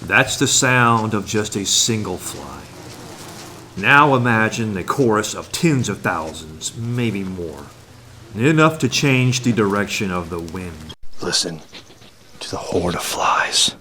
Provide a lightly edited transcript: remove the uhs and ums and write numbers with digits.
That's the sound of just a single fly. Now imagine a chorus of tens of thousands, maybe more. Enough to change the direction of the wind. Listen to the horde of flies.